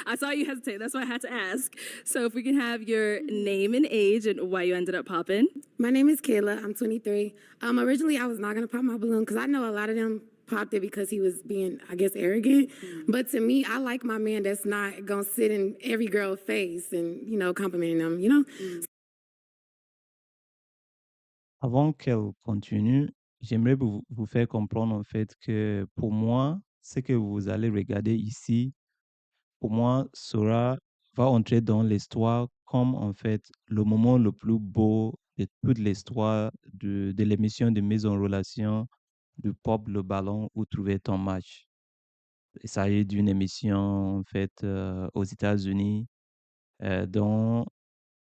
I saw you hesitate. That's why I had to ask. So if we can have your name and age and why you ended up popping. My name is Kayla. I'm 23. Originally, I was not going to pop my balloon because I know a lot of them popped it because he was being, I guess, arrogant. But to me, I like my man that's not going to sit in every girl's face and, complimenting them. Avant qu'elle continue, j'aimerais vous faire comprendre en fait que pour moi, ce que vous allez regarder ici, pour moi, va entrer dans l'histoire comme en fait le moment le plus beau de toute l'histoire de l'émission de mise en relation de Pop le ballon ou Trouver ton match. Il s'agit d'une émission en fait aux États-Unis dont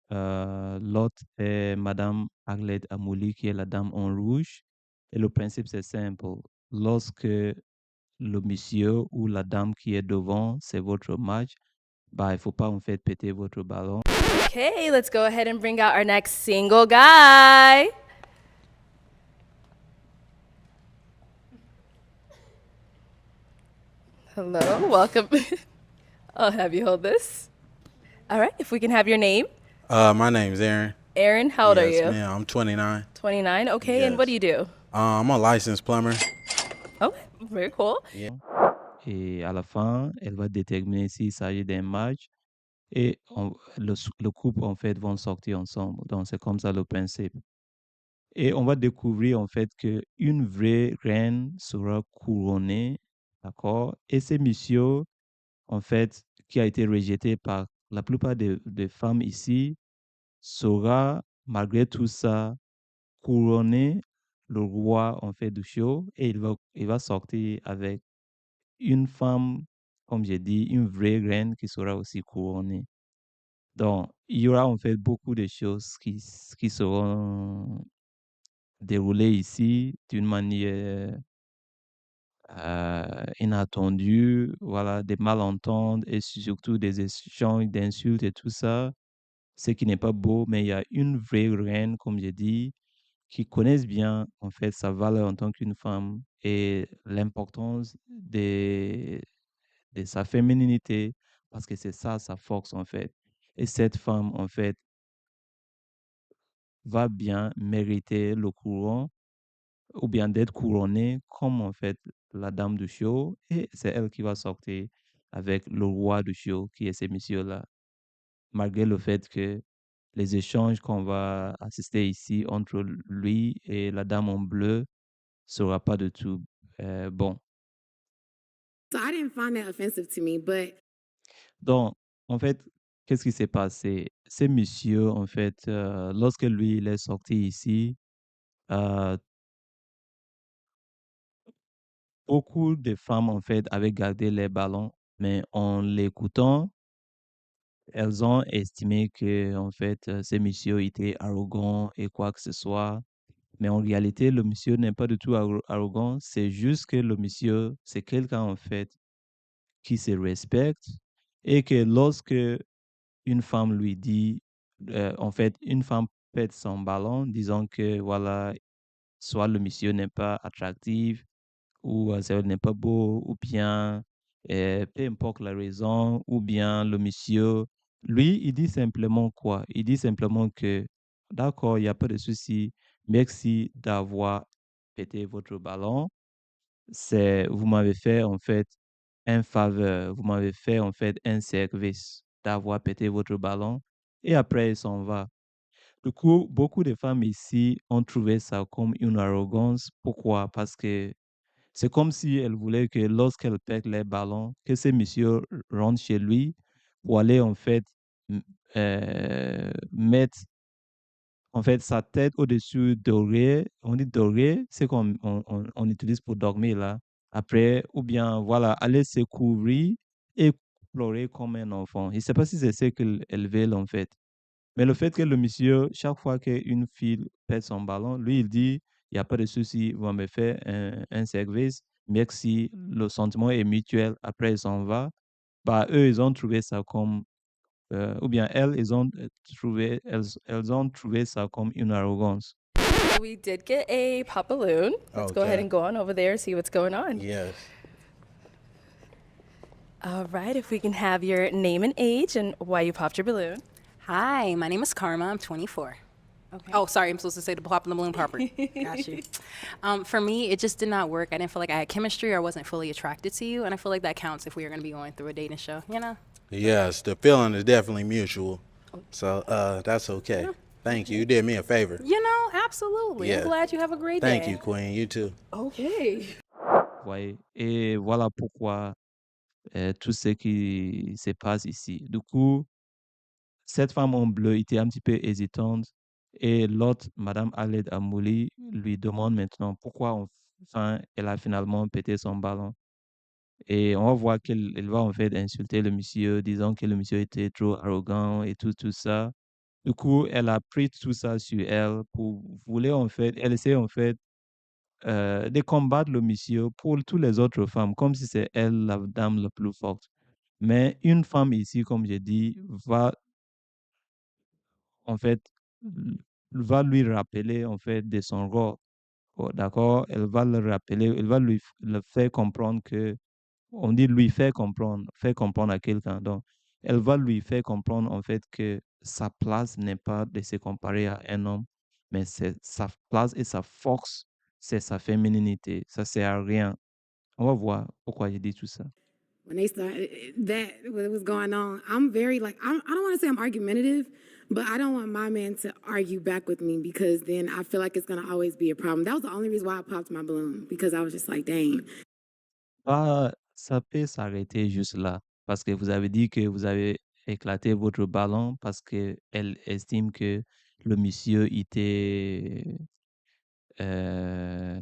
l'hôte est Madame Arlette Amouli, qui est la dame en rouge. Et le principe, c'est simple. Lorsque le monsieur ou la dame qui est devant, c'est votre match, bah, il ne faut pas en fait péter votre ballon. Okay, let's go ahead and bring out our next single guy. Hello, welcome. I'll have you hold this. All right, if we can have your name. My name's Aaron. Aaron, how old are you? Yes, ma'am. I'm 29. 29, okay, and what do you do? I'm a licensed plumber. Okay, very cool. Et à la fin, elle va déterminer s'il s'agit d'un match et le couple en fait vont sortir ensemble. Donc c'est comme ça le principe. Et on va découvrir en fait qu'une vraie reine sera couronnée, d'accord? Et ce monsieur, en fait, qui a été rejeté par la plupart des femmes ici, sera, malgré tout ça, couronné le roi, en fait, du show. Et il va sortir avec une femme, comme j'ai dit, une vraie reine qui sera aussi couronnée. Donc, il y aura en fait beaucoup de choses qui seront déroulées ici d'une manière inattendue, voilà, des malentendus et surtout des échanges d'insultes et tout ça, ce qui n'est pas beau, mais il y a une vraie reine, comme j'ai dit, qui connaissent bien en fait sa valeur en tant qu'une femme et l'importance de sa féminité, parce que c'est ça sa force en fait. Et cette femme, en fait, va bien mériter le couronne ou bien d'être couronnée comme en fait la dame du show et c'est elle qui va sortir avec le roi du show qui est ce monsieur-là. Malgré le fait que les échanges qu'on va assister ici entre lui et la dame en bleu sera pas du tout bon. So I didn't find that offensive to me, but Donc, en fait, qu'est-ce qui s'est passé? Ce monsieur, en fait, lorsque lui, il est sorti ici, euh, beaucoup de femmes, en fait, avaient gardé les ballons, mais en l'écoutant, elles ont estimé que, en fait, ce monsieur était arrogant et quoi que ce soit. Mais en réalité, le monsieur n'est pas du tout arrogant. C'est juste que le monsieur, c'est quelqu'un, en fait, qui se respecte et que lorsque une femme lui dit, en fait, une femme pète son ballon, disant que, voilà, soit le monsieur n'est pas attractif, ou ça n'est pas beau, ou bien peu importe la raison, ou bien le monsieur, lui, il dit simplement quoi? Il dit simplement que, d'accord, il n'y a pas de souci, merci d'avoir pété votre ballon. Vous m'avez fait en fait un faveur, vous m'avez fait en fait un service d'avoir pété votre ballon. Et après, il s'en va. Du coup, beaucoup de femmes ici ont trouvé ça comme une arrogance. Pourquoi? Parce que c'est comme si elle voulait que lorsqu'elle pète les ballons, que ce monsieur rentre chez lui pour aller en fait mettre en fait sa tête au-dessus d'oreiller. On dit d'oreiller, c'est comme on utilise pour dormir là. Après, ou bien voilà, aller se couvrir et pleurer comme un enfant. Je ne sais pas si c'est ce qu'elle veut en fait. Mais le fait que le monsieur, chaque fois qu'une fille pète son ballon, lui, il dit, il n'y a pas de souci, vous me faites un service, merci, le sentiment est mutuel, après il s'en va. Bah, eux, ils ont trouvé ça comme, ou bien elles, elles ont trouvé ça comme une arrogance. We did get a pop balloon. Let's go ahead Okay. and go on over there and see what's going on. Yes. All right, if we can have your name and age and why you popped your balloon. Hi, my name is Karma. I'm 24. Okay. Oh, sorry, I'm supposed to say the pop in the balloon part. Got you. For me, it just did not work. I didn't feel like I had chemistry or wasn't fully attracted to you, and I feel like that counts if we are going to be going through a dating show, you know? Yes, the feeling is definitely mutual. So that's okay. Thank you. You did me a favor. You know, absolutely. Yeah. I'm glad you have a great day. Thank you, Queen. You too. Okay. Vous voyez? Et voilà pourquoi tout ce qui se passe ici. Du coup, cette femme en bleu était un petit peu hésitante et l'autre, Madame Aled Amouli, lui demande maintenant pourquoi enfin elle a finalement pété son ballon. Et on va voir qu'elle va en fait insulter le monsieur, disant que le monsieur était trop arrogant et tout ça. Du coup, elle a pris tout ça sur elle pour vouloir en fait, elle essaie en fait de combattre le monsieur pour toutes les autres femmes, comme si c'est elle la dame la plus forte. Mais une femme ici, comme j'ai dit, va en fait, l- va lui rappeler en fait de son rôle. Oh, d'accord? Elle va le rappeler, elle va le faire comprendre que, on dit lui faire comprendre à quelqu'un. Donc, elle va lui faire comprendre en fait que sa place n'est pas de se comparer à un homme, mais c'est sa place et sa force, c'est sa féminité. Ça sert à rien. On va voir pourquoi j'ai dit tout ça. When they started that what was going on, I'm very like I don't want to say I'm argumentative, but I don't want my man to argue back with me because then I feel like it's gonna always be a problem. That was the only reason why I popped my balloon because I was just like, dang. Ça peut s'arrêter juste là, parce que vous avez dit que vous avez éclaté votre ballon parce que elle estime que le monsieur était euh,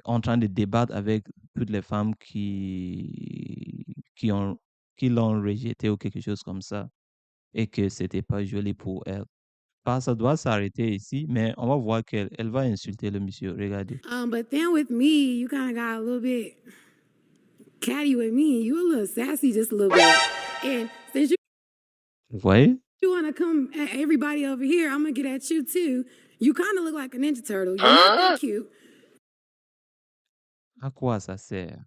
en train de débattre avec toutes les femmes qui ont, qui l'ont rejeté ou quelque chose comme ça et que c'était pas joli pour elle. Ça doit s'arrêter ici, mais on va voir qu'elle va insulter le monsieur. Regardez. But then with me, you kind of got a little bit catty with me. You a little sassy just a little bit. And since Vous voyez? you want to come at everybody over here, I'm gonna get at you too. You kind of look like a Ninja Turtle. You're not that cute. À quoi ça sert?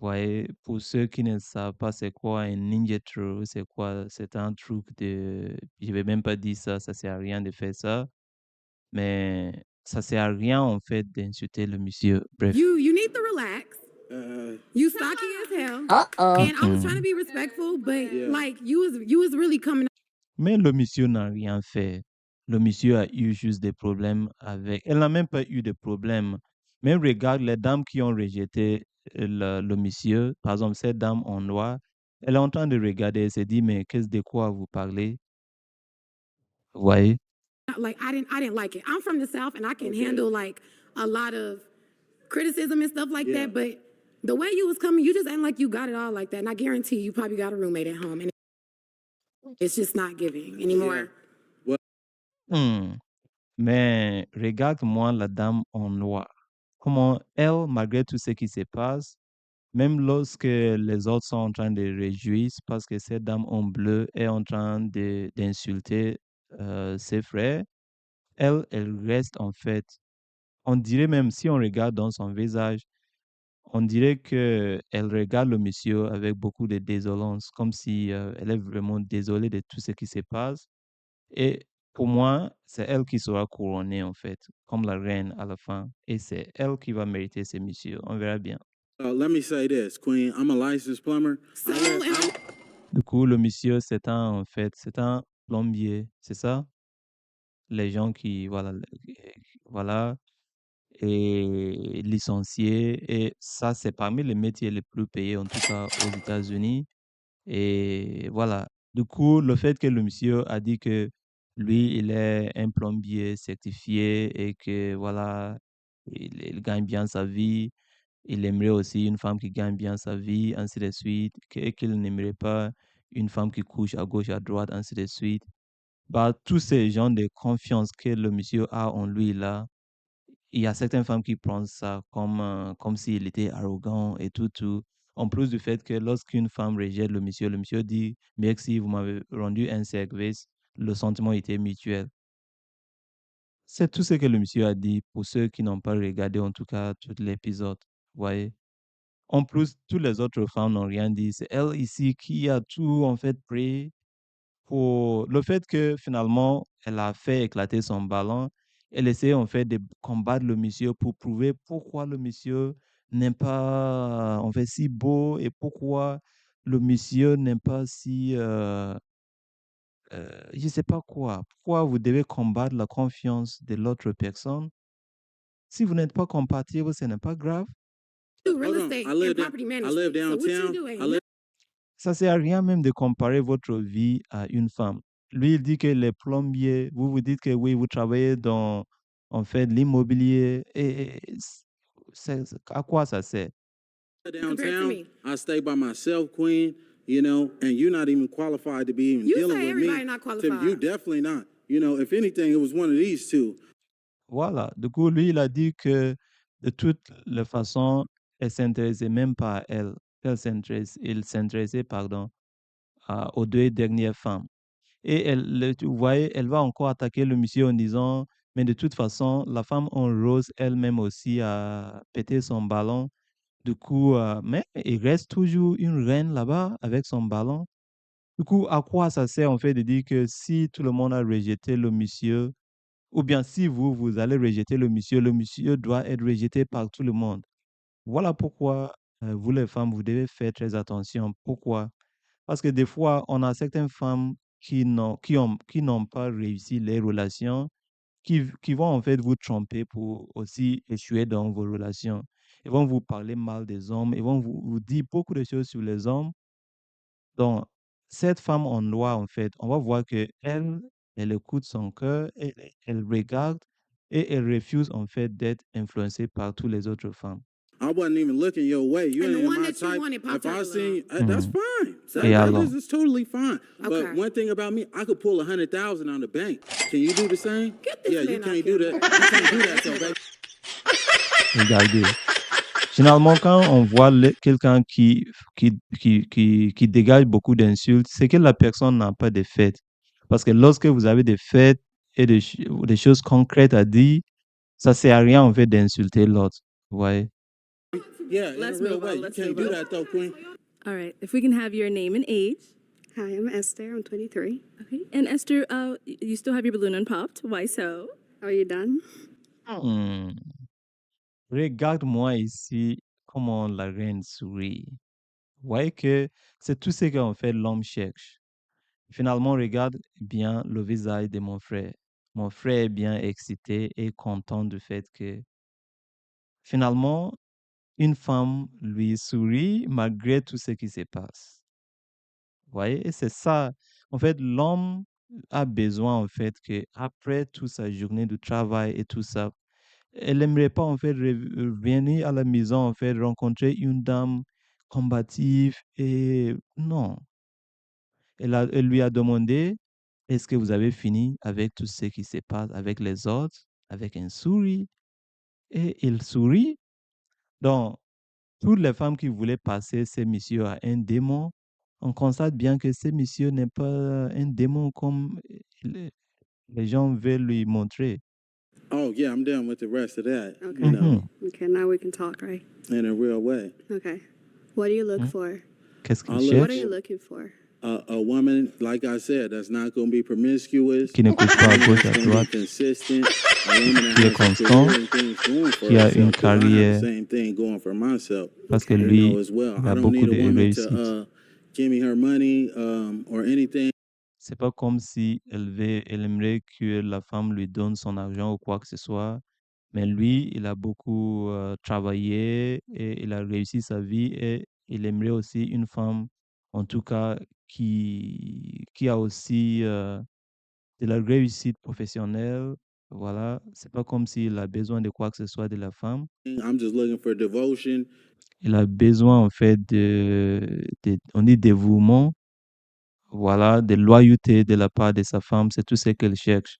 Ouais, pour ceux qui ne savent pas c'est quoi un ninja troll, c'est quoi? C'est un truc de, je vais même pas dire ça, ça sert à rien de faire ça, mais ça sert à rien en fait d'insulter le monsieur. Bref. You need to relax. You stocky as hell. And I was trying to be respectful, but like you was really coming. Mais le monsieur n'a rien fait. Le monsieur a eu juste des problèmes avec. Elle n'a même pas eu de problème. Mais regarde les dames qui ont rejeté le monsieur, par exemple cette dame en noir, elle est en train de regarder, elle s'est dit, mais qu'est-ce de quoi vous parlez? Vous voyez? Like I didn't like it. I'm from the South and I can handle like a lot of criticism and stuff like that. But the way you was coming, you just ain't like you got it all like that. And I guarantee you probably got a roommate at home and it's just not giving anymore. Hmm. Mais regarde-moi la dame en noir. Comment elle, malgré tout ce qui se passe, même lorsque les autres sont en train de réjouir parce que cette dame en bleu est en train d'insulter ses frères, elle reste en fait, on dirait même si on regarde dans son visage, on dirait qu'elle regarde le monsieur avec beaucoup de désolance, comme si elle est vraiment désolée de tout ce qui se passe. Et pour moi, c'est elle qui sera couronnée en fait, comme la reine à la fin. Et c'est elle qui va mériter ce monsieur. On verra bien. Let me say this, Queen. I'm a licensed plumber. So Du coup, le monsieur, en fait, c'est un plombier, c'est ça? Les gens qui, voilà, et licenciés. Et ça, c'est parmi les métiers les plus payés, en tout cas aux États-Unis. Et voilà. Du coup, le fait que le monsieur a dit que lui, il est un plombier certifié et que, voilà, il gagne bien sa vie. Il aimerait aussi une femme qui gagne bien sa vie, ainsi de suite, et qu'il n'aimerait pas une femme qui couche à gauche, à droite, ainsi de suite. Bah, tous ces gens de confiance que le monsieur a en lui là, il y a certaines femmes qui prennent ça comme s'il était arrogant et tout. En plus du fait que lorsqu'une femme rejette le monsieur dit merci, vous m'avez rendu un service, le sentiment était mutuel. C'est tout ce que le monsieur a dit pour ceux qui n'ont pas regardé en tout cas tout l'épisode. Vous voyez? En plus, toutes les autres femmes n'ont rien dit. C'est elle ici qui a tout en fait pris pour le fait que finalement, elle a fait éclater son ballon. Elle essaie en fait de combattre le monsieur pour prouver pourquoi le monsieur n'est pas en fait si beau et pourquoi le monsieur n'est pas si, je sais pas quoi. Pourquoi vous devez combattre la confiance de l'autre personne? Si vous n'êtes pas compatible, ce n'est pas grave. Do real Hold on. estate I and live property I live management. So what downtown. you I doing? live Ça sert à rien même de comparer votre vie à une femme. Lui, il dit que les plombiers, vous vous dites que oui, vous travaillez dans, en fait, l'immobilier. Et à quoi ça sert? Compared to downtown. me. I stay by myself, Queen. You know, and you're not even qualified to be even You dealing say with everybody me. not Tim, qualified. you definitely not. You know, if anything, it was one of these two. Voilà. Du coup, lui, il a dit que de toutes les façons, elle s'intéressait même pas à elle. Il s'intéressait, pardon, aux deux dernières femmes. Et vous voyez, elle va encore attaquer le monsieur en disant, mais de toute façon, la femme en rose, elle-même aussi a pété son ballon. Du coup, mais il reste toujours une reine là-bas avec son ballon. Du coup, à quoi ça sert en fait de dire que si tout le monde a rejeté le monsieur, ou bien si vous allez rejeter le monsieur doit être rejeté par tout le monde. Voilà pourquoi vous les femmes, vous devez faire très attention. Pourquoi? Parce que des fois, on a certaines femmes qui n'ont pas réussi les relations, qui vont en fait vous tromper pour aussi échouer dans vos relations. Ils vont vous parler mal des hommes, ils vont vous dire beaucoup de choses sur les hommes. Donc, cette femme en noir, en fait, on va voir que elle écoute son cœur, elle regarde et elle refuse en fait d'être influencée par toutes les autres femmes. I wasn't even looking your way. You And the ain't one my that you type. wanted popped If I up seen, alone. that's fine. Et alors? That is totally fine. But Okay. one thing about me, I could pull 100,000 on the bank. Can you do the same? Get this Yeah, you man can't out do here. that. You can't do that, though, baby. Regardez. Généralement, quand on voit quelqu'un qui dégage beaucoup d'insultes, c'est que la personne n'a pas de faits. Parce que lorsque vous avez des faits et des choses concrètes à dire, ça sert à rien en fait d'insulter l'autre. Vous voyez? Yeah, in Let's a real move on, way. You let's can't move do on. that, though, Queen. All right. If we can have your name and age. Hi, I'm Esther. I'm 23. Okay. And Esther, you still have your balloon unpopped. Why so? Are you done? Hmm. Regarde-moi ici comment la reine sourit. Vous voyez que c'est tout ce qu'en fait l'homme cherche. Finalement, regarde bien le visage de mon frère. Mon frère est bien excité et content du fait que finalement, une femme lui sourit malgré tout ce qui se passe. Vous voyez? Et c'est ça. En fait, l'homme a besoin, en fait, que après toute sa journée de travail et tout ça, elle n'aimerait pas, en fait, revenir à la maison, en fait, rencontrer une dame combative et non. Elle lui a demandé, est-ce que vous avez fini avec tout ce qui se passe avec les autres, avec un sourire? Et il sourit. Donc, toutes les femmes qui voulaient passer ces messieurs à un démon, on constate bien que ce monsieur n'est pas un démon comme les gens veulent lui montrer. Oh, yeah, I'm done with the rest of that. Okay. You know, Okay, now we can talk, right? in a real way. Okay. What do you look for? Qu'est-ce qu'il I'll look- What are cherche? you looking for? A woman, like I said, that's not going to be promiscuous. Qui ne couche pas à gauche, à That's gonna be droite. consistent. A woman that Qui est has a constant, career and things going for qui a herself, une 'cause I have carrière. the same thing going for myself. Parce que You lui, know, as well. il I a don't beaucoup need a de woman réussite. to give me her money or anything. C'est pas comme si elle aimerait que la femme lui donne son argent ou quoi que ce soit. Mais lui, il a beaucoup travaillé et il a réussi sa vie et il aimerait aussi une femme, en tout cas, qui a aussi de la réussite professionnelle. Voilà, c'est pas comme s'il a besoin de quoi que ce soit de la femme. I'm just looking for devotion Il a besoin, en fait, on dit dévouement, voilà, de loyauté de la part de sa femme. C'est tout ce qu'elle cherche.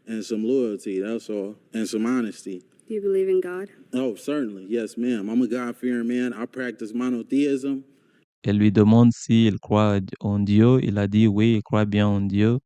and some loyalty. That's all, and some honesty. Do you believe in God? Oh, certainly, yes, ma'am. I'm a God-fearing man. I practice monotheism. Elle lui demande s'il croit en Dieu. Il a dit oui, il croit bien en Dieu.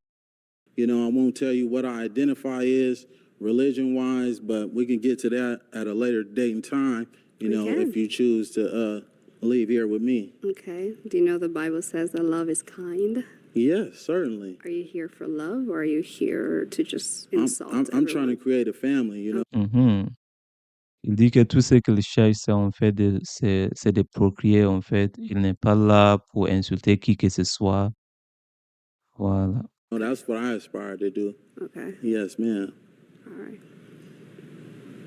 You know, I won't tell you what I identify as religion-wise, but we can get to that at a later date and time. You We know, can. if you choose to leave here with me. Okay. Do you know the Bible says that love is kind? Yes, certainly. Are you here for love or are you here to just insult I'm trying to everyone? create a family, you know. Mhm. Il dit que tout ce qu'il cherche, c'est en fait c'est de procréer, en fait. Il n'est pas là pour insulter qui que ce soit. Voilà. Oh, that's what I aspire to do. Okay. Yes, ma'am. All right.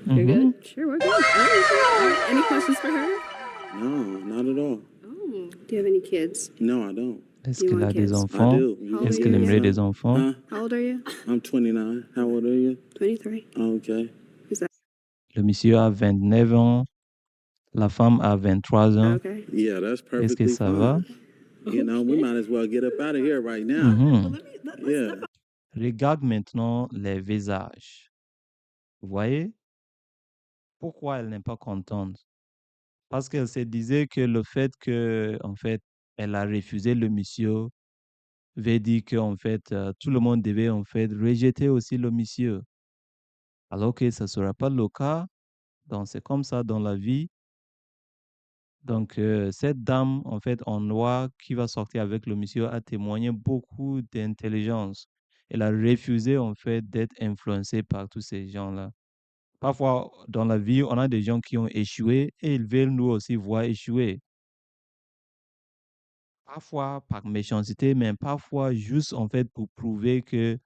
You're Mhm. good? Sure, we're good. All right, any questions for her? No, not at all. Oh. Do you have any kids? No, I don't. Est-ce You qu'il want a des kids? I enfants? do. How old Est-ce are qu'il you? aimerait Yeah. des enfants? Huh? How old are you? I'm 29. How old are you? 23. Okay. Is that Le monsieur a 29 ans, la femme a 23 ans. okay? Yeah, that's Est-ce que perfectly ça va? fine. You know, we might as well get up out of here right now. Mhm. Yeah. Regarde maintenant les visages. Vous voyez? Pourquoi elle n'est pas contente? Parce qu'elle se disait que le fait que, en fait, elle a refusé le monsieur veut dire que, en fait, tout le monde devait, en fait, rejeter aussi le monsieur. Alors que ça ne sera pas le cas. Donc, c'est comme ça dans la vie. Donc, cette dame, en fait, en noir qui va sortir avec le monsieur a témoigné beaucoup d'intelligence. Elle a refusé, en fait, d'être influencée par tous ces gens-là. Parfois, dans la vie, on a des gens qui ont échoué et ils veulent nous aussi voir échouer. Parfois par méchanceté, mais parfois juste, en fait, pour prouver que,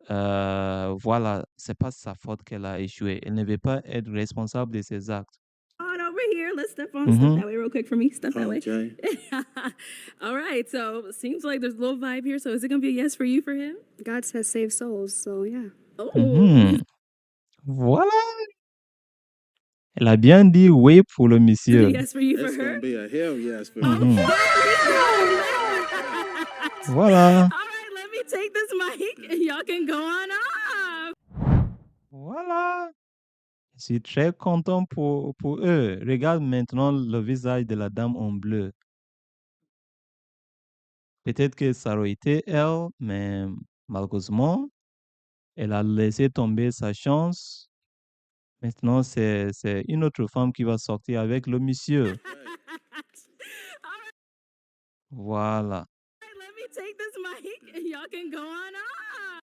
voilà, c'est pas sa faute qu'elle a échoué. Elle ne veut pas être responsable de ses actes. On over here. Let's step Mhm. that way real quick for me. Step that way. Okay. All right. So seems like there's a little vibe here. So is it gonna be a yes for you for him? God says save souls, so yeah. Oh. Mhm. Voilà. Elle a bien dit oui pour le Is it a monsieur. yes for you for It's gonna her? be a hell yes for Mhm. me. There we go. Voilà. All right, let me take this mic and y'all can go on off. Voilà. Je suis très content pour eux. Regarde maintenant le visage de la dame en bleu. Peut-être que ça aurait été elle, mais malheureusement, elle a laissé tomber sa chance. Maintenant, c'est une autre femme qui va sortir avec le monsieur. Voilà. Let me take this mic and y'all can go on off.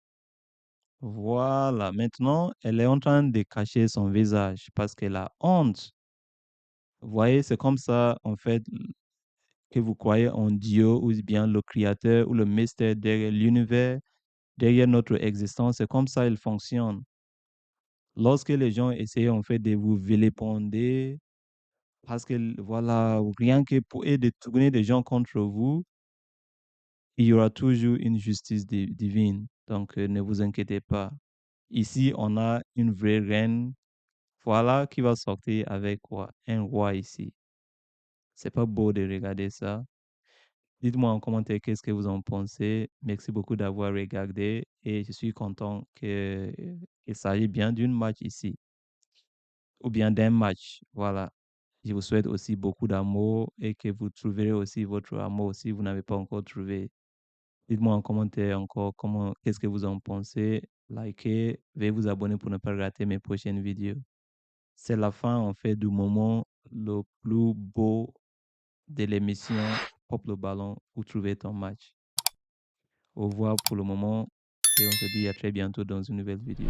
Voilà. Maintenant, elle est en train de cacher son visage parce qu'elle a honte. Vous voyez, c'est comme ça, en fait, que vous croyez en Dieu ou bien le Créateur ou le mystère derrière l'univers, derrière notre existence. C'est comme ça il fonctionne. Lorsque les gens essayent, en fait, de vous vilipender, parce que, voilà, rien que pour eux de tourner des gens contre vous, il y aura toujours une justice divine. Donc, ne vous inquiétez pas. Ici, on a une vraie reine, voilà, qui va sortir avec quoi? Un roi ici. C'est pas beau de regarder ça. Dites-moi en commentaire qu'est-ce que vous en pensez. Merci beaucoup d'avoir regardé et je suis content qu'il s'agit bien d'une match ici ou bien d'un match. Voilà. Je vous souhaite aussi beaucoup d'amour et que vous trouverez aussi votre amour si vous n'avez pas encore trouvé. Dites-moi en commentaire encore qu'est-ce que vous en pensez. Likez, veuillez vous abonner pour ne pas rater mes prochaines vidéos. C'est la fin en fait du moment le plus beau de l'émission Pop le ballon pour trouver ton match. Au revoir pour le moment et on se dit à très bientôt dans une nouvelle vidéo.